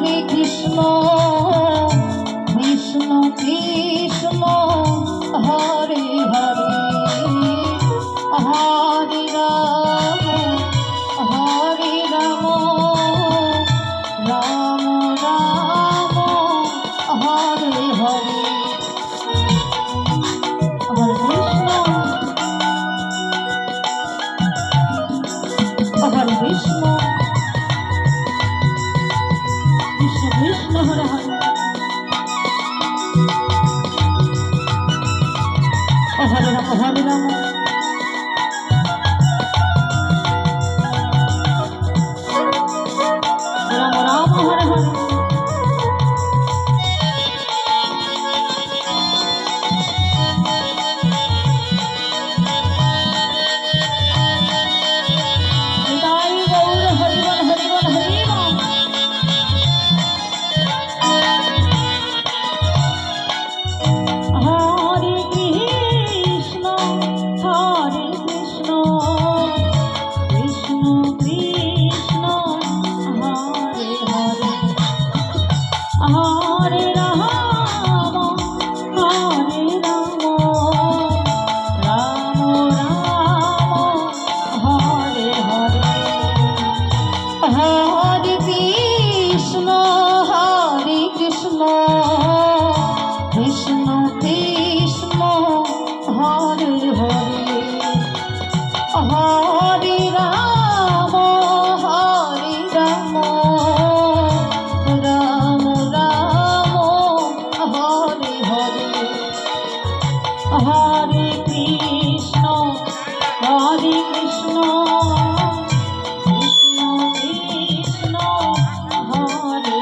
Hare Krishna Krishna Krishna Hare Hare Hare Ram Ram Ram Hare Hare. Hare Krishna Krishna Krishna Hare Hare Hare Ram Ram Ram Hare Hare. Hare Krishna Krishna Krishna Hare Hare Hare Ram Ram Ram Hare Hare. Hare Krishna Krishna Hare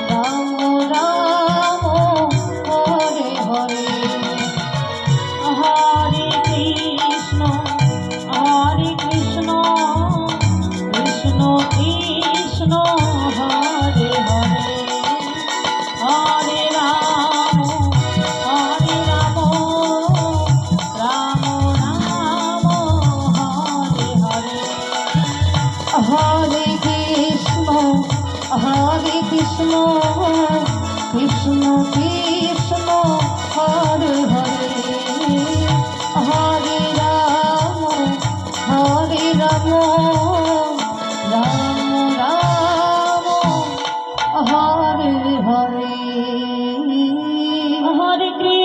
Ram Ram Ram Hare Hare. Hare Krishna Krishna Krishna Hare Hare Hare Ram Ram Ram Hare Hare. Hare Krishna Krishna Krishna Hare Hare Hare Ram